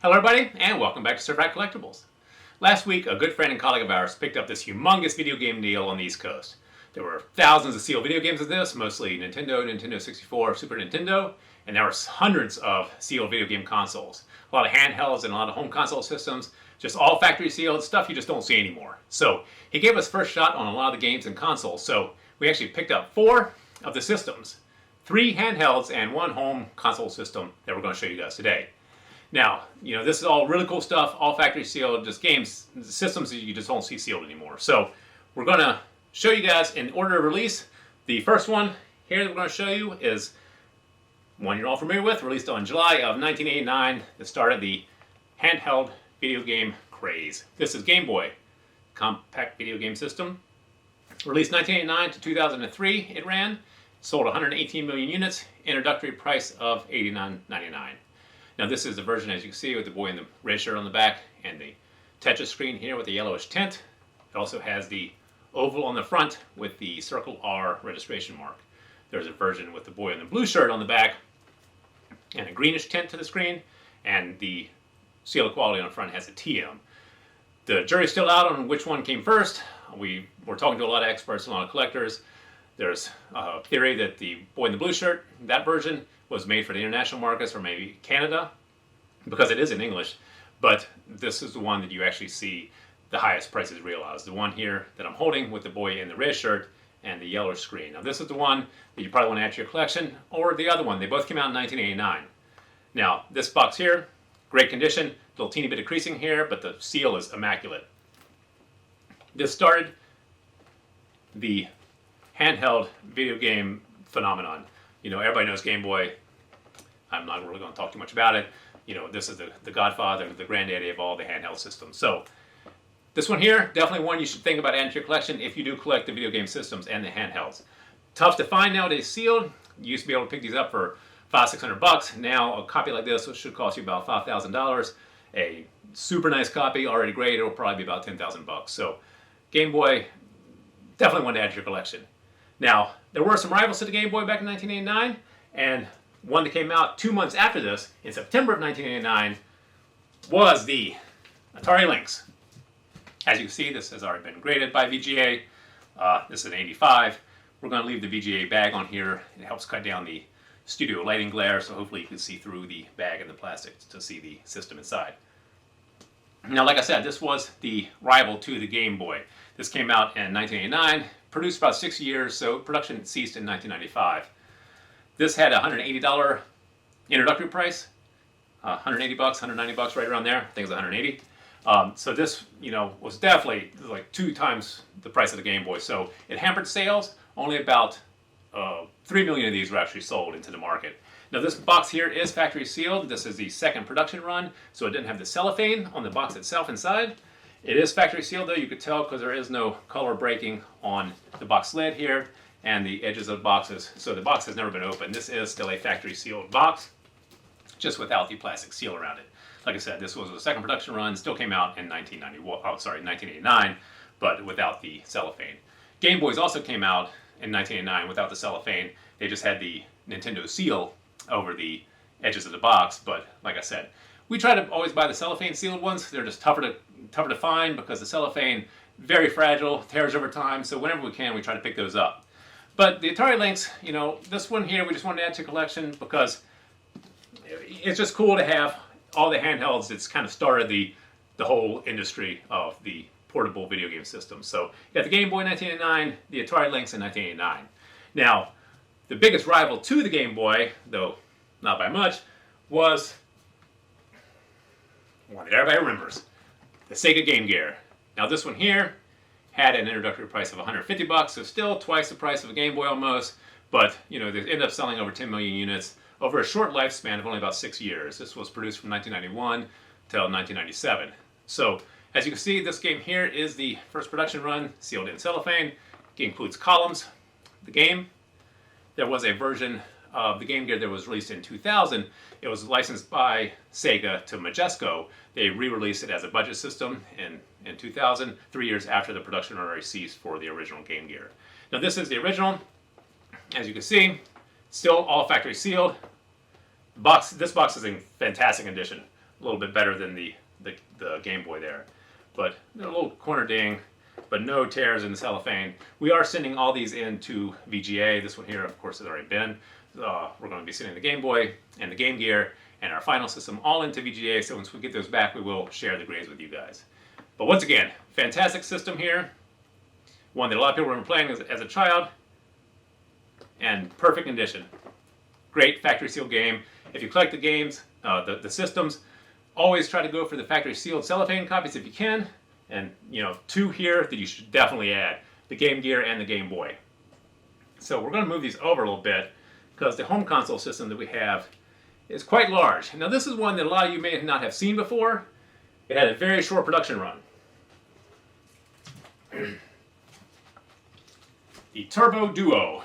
Hello everybody, and welcome back to Surfrat Collectibles. Last week, a good friend and colleague of ours picked up this humongous video game deal on the East Coast. There were thousands of sealed video games of this, mostly Nintendo, Nintendo 64, Super Nintendo, and there were hundreds of sealed video game consoles. A lot of handhelds and a lot of home console systems, just all factory sealed, stuff you just don't see anymore. So he gave us first shot on a lot of the games and consoles, so we actually picked up 4 of the systems, 3 handhelds and 1 home console system that we're going to show you guys today. Now, this is all really cool stuff, all factory sealed, just games, systems that you just don't see sealed anymore. So we're going to show you guys in order of release. The first one here that we're going to show you is one you're all familiar with, released on July of 1989. That started the handheld video game craze. This is Game Boy, compact video game system. Released 1989 to 2003, it ran. Sold 118 million units, introductory price of $89.99. Now this is the version, as you can see, with the boy in the red shirt on the back and the Tetris screen here with the yellowish tint. It also has the oval on the front with the circle R registration mark. There's a version with the boy in the blue shirt on the back and a greenish tint to the screen, and the seal of quality on the front has a TM. The jury's still out on which one came first. We're talking to a lot of experts, a lot of collectors. There's a theory that the boy in the blue shirt, that version, was made for the international markets or maybe Canada, because it is in English, but this is the one that you actually see the highest prices realized. The one here that I'm holding with the boy in the red shirt and the yellow screen. Now this is the one that you probably want to add to your collection, or the other one. They both came out in 1989. Now this box here, great condition, little teeny bit of creasing here, but the seal is immaculate. This started the handheld video game phenomenon. Everybody knows Game Boy. I'm not really going to talk too much about it. This is the godfather, the granddaddy of all the handheld systems. So this one here, definitely one you should think about adding to your collection if you do collect the video game systems and the handhelds. Tough to find nowadays sealed. You used to be able to pick these up for $500-600. Now a copy like this should cost you about $5,000. A super nice copy, already graded, it'll probably be about $10,000. So Game Boy, definitely one to add to your collection. Now, there were some rivals to the Game Boy back in 1989, and one that came out 2 months after this, in September of 1989, was the Atari Lynx. As you can see, this has already been graded by VGA. This is an 85. We're going to leave the VGA bag on here. It helps cut down the studio lighting glare, so hopefully you can see through the bag and the plastic to see the system inside. Now, like I said, this was the rival to the Game Boy. This came out in 1989, produced about 6 years, so production ceased in 1995. This had a $180 introductory price, $180, $190, right around there. I think it was $180. So this, was definitely like 2 times the price of the Game Boy. So it hampered sales. Only about 3 million of these were actually sold into the market. Now this box here is factory sealed. This is the second production run, so it didn't have the cellophane on the box itself inside. It is factory sealed though, you could tell, because there is no color breaking on the box lid here and the edges of the boxes. So the box has never been opened. This is still a factory sealed box, just without the plastic seal around it. Like I said, this was a second production run, still came out in 1989, but without the cellophane. Game Boys also came out in 1989 without the cellophane. They just had the Nintendo seal over the edges of the box, but like I said, we try to always buy the cellophane sealed ones. They're just tougher to find because the cellophane, very fragile, tears over time, so whenever we can, we try to pick those up. But the Atari Lynx, this one here, we just wanted to add to collection because it's just cool to have all the handhelds that's kind of started the whole industry of the portable video game system. So you got the Game Boy in 1989, the Atari Lynx in 1989. Now, the biggest rival to the Game Boy, though not by much, was one that everybody remembers, the Sega Game Gear. Now this one here had an introductory price of $150, so still twice the price of a Game Boy almost, but they ended up selling over 10 million units over a short lifespan of only about 6 years. This was produced from 1991 till 1997. So as you can see, this game here is the first production run, sealed in cellophane. It includes columns. The game, there was a version of the Game Gear that was released in 2000. It was licensed by Sega to Majesco. They re-released it as a budget system in 2000, 3 years after the production already ceased for the original Game Gear. Now this is the original. As you can see, still all factory sealed. This box is in fantastic condition. little bit better than the Game Boy there. But a little corner ding, but no tears in the cellophane. We are sending all these into VGA. This one here, of course, has already been. We're going to be sending the Game Boy and the Game Gear and our final system all into VGA. So once we get those back, we will share the grades with you guys. But once again, fantastic system here. One that a lot of people remember playing as a child. And perfect condition. Great factory sealed game. If you collect the games, the systems, always try to go for the factory sealed cellophane copies if you can. And, you know, two here that you should definitely add. The Game Gear and the Game Boy. So we're going to move these over a little bit because the home console system that we have is quite large. Now this is one that a lot of you may not have seen before. It had a very short production run. The Turbo Duo.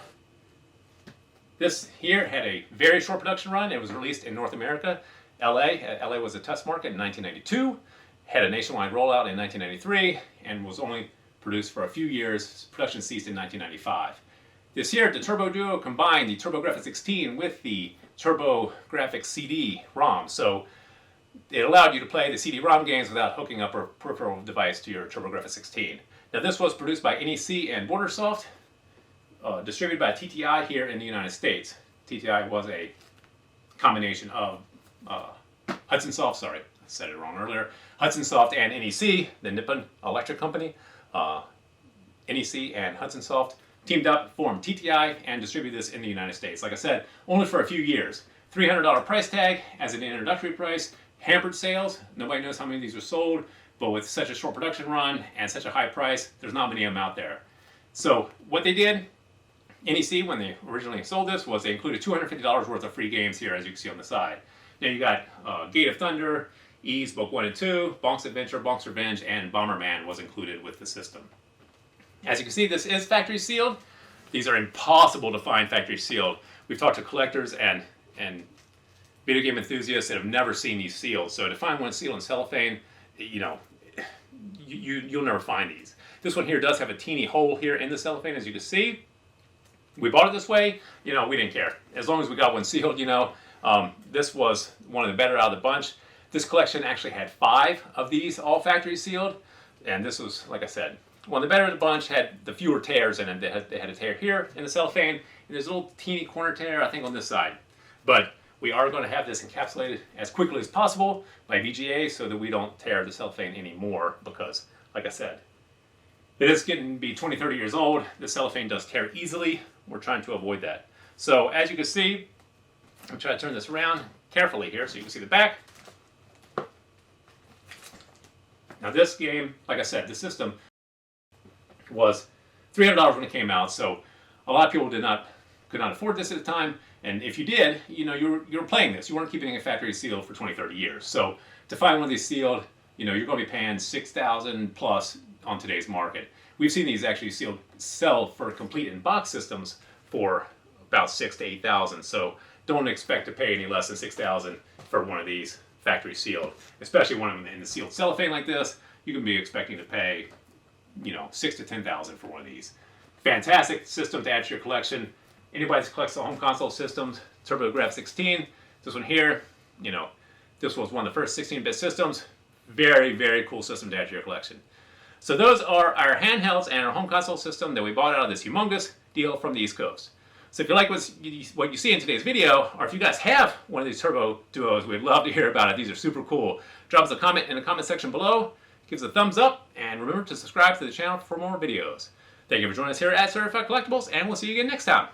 This here had a very short production run. It was released in North America. LA was a test market in 1992. Had a nationwide rollout in 1993 and was only produced for a few years. Production ceased in 1995. This year, the Turbo Duo combined the TurboGrafx 16 with the TurboGrafx CD-ROM. So it allowed you to play the CD-ROM games without hooking up a peripheral device to your TurboGrafx 16. Now this was produced by NEC and Bordersoft, distributed by TTI here in the United States. TTI was a combination of Hudson Soft, sorry, I said it wrong earlier. Hudson Soft and NEC, the Nippon Electric Company, NEC and Hudson Soft teamed up, formed TTI, and distributed this in the United States. Like I said, only for a few years. $300 price tag as an introductory price, hampered sales. Nobody knows how many of these were sold, but with such a short production run and such a high price, there's not many of them out there. So what they did, NEC, when they originally sold this, was they included $250 worth of free games here, as you can see on the side. Now you got Gate of Thunder, Ys, Book 1 and 2, Bonk's Adventure, Bonk's Revenge, and Bomberman was included with the system. As you can see, this is factory sealed. These are impossible to find factory sealed. We've talked to collectors and video game enthusiasts that have never seen these sealed. So to find one sealed in cellophane, you know, you'll never find these. This one here does have a teeny hole here in the cellophane, as you can see. We bought it this way, you know, we didn't care. As long as we got one sealed, you know, this was one of the better out of the bunch. This collection actually had 5 of these, all factory sealed. And this was, like I said, one of the better of the bunch, had the fewer tears in it. They had a tear here in the cellophane, and there's a little teeny corner tear, I think, on this side. But we are going to have this encapsulated as quickly as possible by VGA so that we don't tear the cellophane anymore because, like I said, it is getting to be 20, 30 years old. The cellophane does tear easily. We're trying to avoid that. So as you can see, I'm trying to turn this around carefully here so you can see the back. Now this game, like I said, the system was $300 when it came out, so a lot of people could not afford this at the time. And if you did, you know, you were playing this. You weren't keeping a factory sealed for 20, 30 years. So to find one of these sealed, you know, you're going to be paying $6,000 plus on today's market. We've seen these actually sell for complete in-box systems for about $6,000 to $8,000. So don't expect to pay any less than $6,000 for one of these factory sealed, especially one of them in the sealed cellophane like this. You can be expecting to pay, you know, $6,000 to $10,000 for one of these. Fantastic system to add to your collection. Anybody that collects the home console systems, TurboGrafx 16, this one here, you know, this was one of the first 16-bit systems. Very, very cool system to add to your collection. So those are our handhelds and our home console system that we bought out of this humongous deal from the East Coast. So if you like what you see in today's video, or if you guys have one of these Turbo Duos, we'd love to hear about it. These are super cool. Drop us a comment in the comment section below. Give us a thumbs up, and remember to subscribe to the channel for more videos. Thank you for joining us here at Certified Collectibles, and we'll see you again next time.